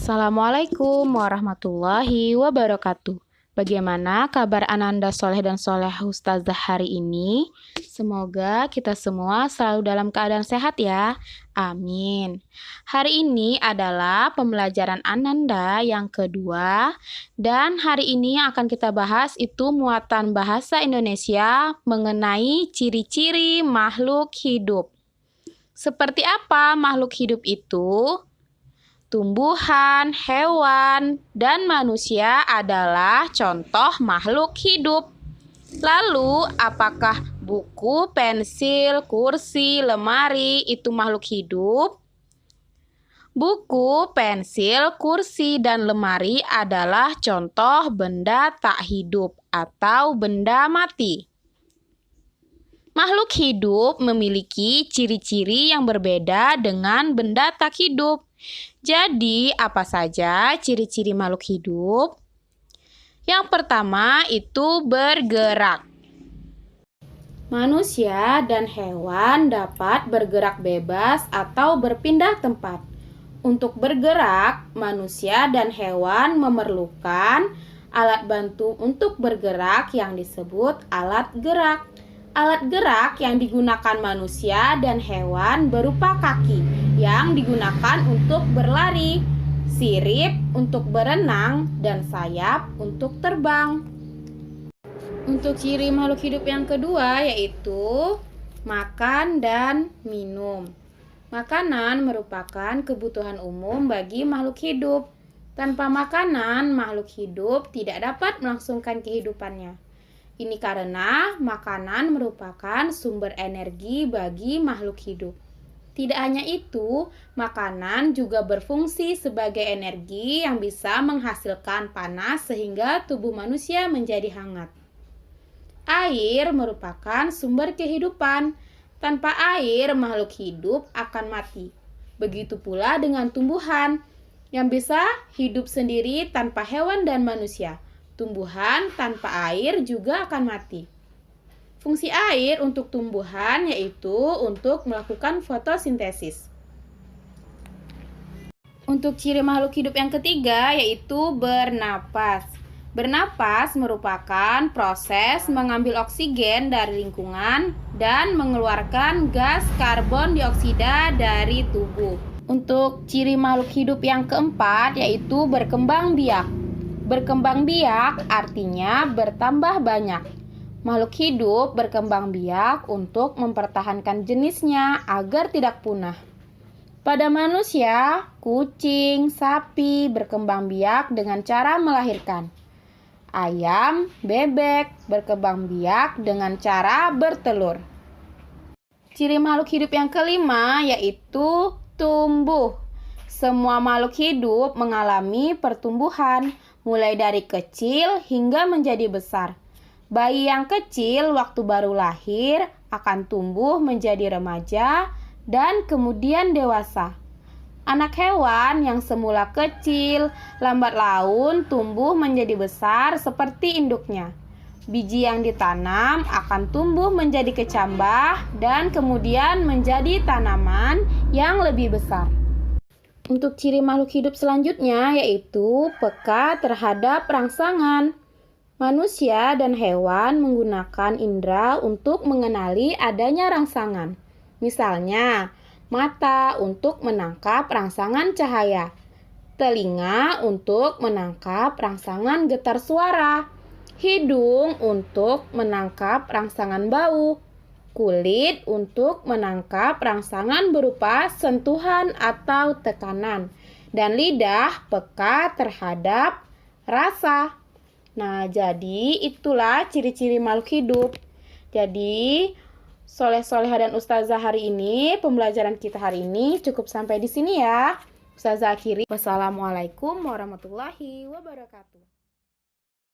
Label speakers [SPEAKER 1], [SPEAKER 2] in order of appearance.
[SPEAKER 1] Assalamualaikum warahmatullahi wabarakatuh. Bagaimana kabar Ananda Soleh dan Soleh Ustazah hari ini? Semoga kita semua selalu dalam keadaan sehat ya. Amin. Hari ini adalah pembelajaran Ananda yang kedua. Dan hari ini yang akan kita bahas itu muatan bahasa Indonesia mengenai ciri-ciri makhluk hidup. Seperti apa makhluk hidup itu? Tumbuhan, hewan, dan manusia adalah contoh makhluk hidup. Lalu, apakah buku, pensil, kursi, lemari itu makhluk hidup? Buku, pensil, kursi, dan lemari adalah contoh benda tak hidup atau benda mati. Makhluk hidup memiliki ciri-ciri yang berbeda dengan benda tak hidup. Jadi, apa saja ciri-ciri makhluk hidup? Yang pertama itu bergerak. Manusia dan hewan dapat bergerak bebas atau berpindah tempat. Untuk bergerak, manusia dan hewan memerlukan alat bantu untuk bergerak yang disebut alat gerak. Alat gerak yang digunakan manusia dan hewan berupa kaki yang digunakan untuk berlari, sirip untuk berenang, dan sayap untuk terbang. Untuk ciri makhluk hidup yang kedua yaitu makan dan minum. Makanan merupakan kebutuhan umum bagi makhluk hidup. Tanpa makanan, makhluk hidup tidak dapat melangsungkan kehidupannya. Ini karena makanan merupakan sumber energi bagi makhluk hidup. Tidak hanya itu, makanan juga berfungsi sebagai energi yang bisa menghasilkan panas sehingga tubuh manusia menjadi hangat. Air merupakan sumber kehidupan. Tanpa air, makhluk hidup akan mati. Begitu pula dengan tumbuhan yang bisa hidup sendiri tanpa hewan dan manusia. Tumbuhan tanpa air juga akan mati. Fungsi air untuk tumbuhan yaitu untuk melakukan fotosintesis. Untuk ciri makhluk hidup yang ketiga yaitu bernapas. Bernapas merupakan proses mengambil oksigen dari lingkungan dan mengeluarkan gas karbon dioksida dari tubuh. Untuk ciri makhluk hidup yang keempat yaitu berkembang biak. Berkembang biak artinya bertambah banyak. Makhluk hidup berkembang biak untuk mempertahankan jenisnya agar tidak punah. Pada manusia, kucing, sapi berkembang biak dengan cara melahirkan. Ayam, bebek berkembang biak dengan cara bertelur. Ciri makhluk hidup yang kelima yaitu tumbuh. Semua makhluk hidup mengalami pertumbuhan, mulai dari kecil hingga menjadi besar. Bayi yang kecil waktu baru lahir akan tumbuh menjadi remaja dan kemudian dewasa. Anak hewan yang semula kecil, lambat laun tumbuh menjadi besar seperti induknya. Biji yang ditanam akan tumbuh menjadi kecambah dan kemudian menjadi tanaman yang lebih besar. Untuk ciri makhluk hidup selanjutnya yaitu peka terhadap rangsangan. Manusia dan hewan menggunakan indera untuk mengenali adanya rangsangan. Misalnya, mata untuk menangkap rangsangan cahaya, telinga untuk menangkap rangsangan getar suara, hidung untuk menangkap rangsangan bau, kulit untuk menangkap rangsangan berupa sentuhan atau tekanan, dan lidah peka terhadap rasa. Nah, jadi itulah ciri-ciri makhluk hidup. Jadi, Soleh-Soleha dan Ustazah hari ini, pembelajaran kita hari ini cukup sampai di sini ya. Ustazah akhiri. Wassalamualaikum warahmatullahi wabarakatuh.